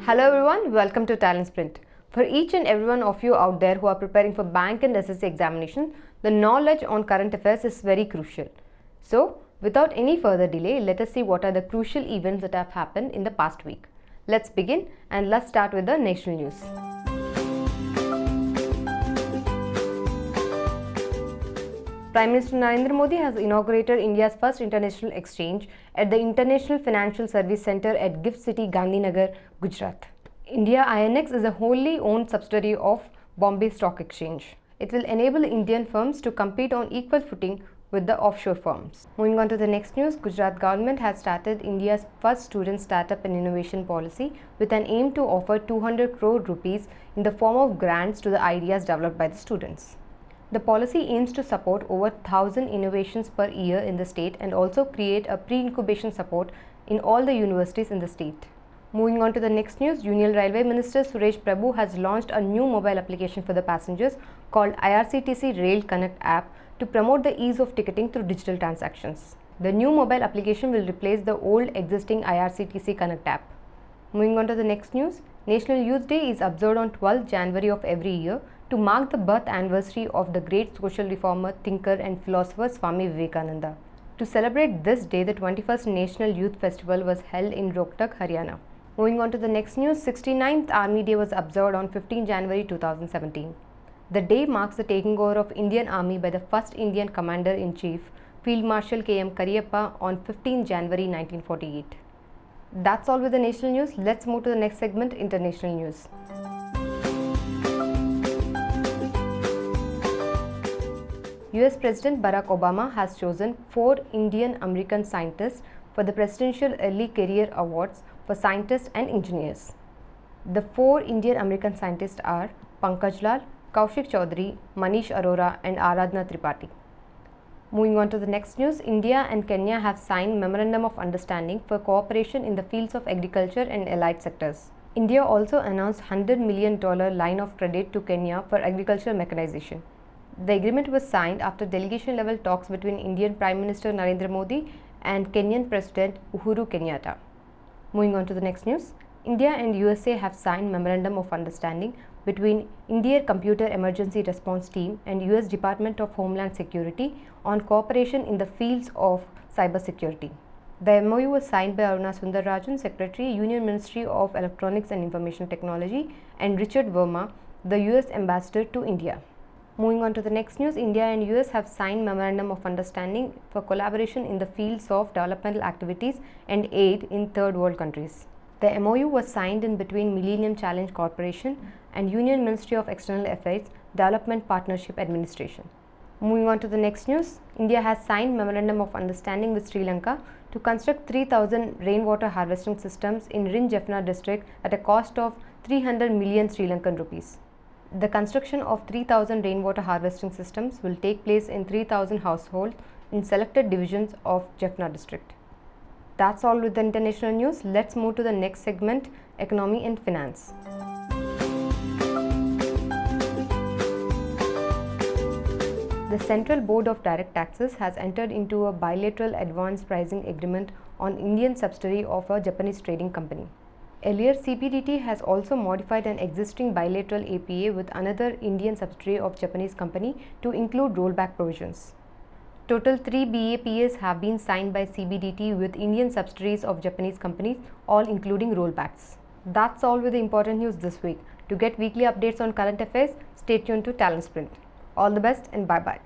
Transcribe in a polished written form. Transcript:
Hello everyone, welcome to TalentSprint. For each and every one of you out there who are preparing for bank and SSC examination, the knowledge on current affairs is very crucial. So, without any further delay, let us see what are the crucial events that have happened in the past week. Let's begin and let's start with the national news. Prime Minister Narendra Modi has inaugurated India's first international exchange at the International Financial Service Centre at Gift City, Gandhinagar, Gujarat. India INX is a wholly owned subsidiary of Bombay Stock Exchange. It will enable Indian firms to compete on equal footing with the offshore firms. Moving on to the next news, Gujarat government has started India's first student startup and innovation policy with an aim to offer 200 crore rupees in the form of grants to the ideas developed by the students. The policy aims to support over 1,000 innovations per year in the state and also create a pre-incubation support in all the universities in the state. Moving on to the next news, Union Railway Minister Suresh Prabhu has launched a new mobile application for the passengers called IRCTC Rail Connect app to promote the ease of ticketing through digital transactions. The new mobile application will replace the old existing IRCTC Connect app. Moving on to the next news, National Youth Day is observed on 12th January of every year to mark the birth anniversary of the great social reformer, thinker and philosopher Swami Vivekananda. To celebrate this day, the 21st National Youth Festival was held in Rohtak, Haryana. Moving on to the next news, 69th Army Day was observed on 15 January 2017. The day marks the taking over of Indian Army by the first Indian Commander-in-Chief, Field Marshal K.M. Kariappa on 15 January 1948. That's all with the national news. Let's move to the next segment, international news. US President Barack Obama has chosen 4 Indian-American scientists for the Presidential Early Career Awards for scientists and engineers. The 4 Indian-American scientists are Pankaj Lal, Kaushik Chaudhary, Manish Arora and Aradhana Tripathi. Moving on to the next news, India and Kenya have signed Memorandum of Understanding for cooperation in the fields of agriculture and allied sectors. India also announced $100 million line of credit to Kenya for agricultural mechanization. The agreement was signed after delegation-level talks between Indian Prime Minister Narendra Modi and Kenyan President Uhuru Kenyatta. Moving on to the next news, India and USA have signed Memorandum of Understanding between India Computer Emergency Response Team and US Department of Homeland Security on cooperation in the fields of cybersecurity. The MOU was signed by Aruna Sundararajan, Secretary, Union Ministry of Electronics and Information Technology, and Richard Verma, the US Ambassador to India. Moving on to the next news, India and US have signed Memorandum of Understanding for collaboration in the fields of developmental activities and aid in third world countries. The MOU was signed in between Millennium Challenge Corporation and Union Ministry of External Affairs Development Partnership Administration. Moving on to the next news, India has signed Memorandum of Understanding with Sri Lanka to construct 3,000 rainwater harvesting systems in Rin Jaffna district at a cost of 300 million Sri Lankan rupees. The construction of 3,000 rainwater harvesting systems will take place in 3,000 households in selected divisions of Jaffna district. That's all with the international news. Let's move to the next segment, economy and finance. The Central Board of Direct Taxes has entered into a bilateral advance pricing agreement on Indian subsidiary of a Japanese trading company. Earlier, CBDT has also modified an existing bilateral APA with another Indian subsidiary of Japanese company to include rollback provisions. Total 3 BAPAs have been signed by CBDT with Indian subsidiaries of Japanese companies, all including rollbacks. That's all with the important news this week. To get weekly updates on current affairs, stay tuned to TalentSprint. All the best and bye-bye.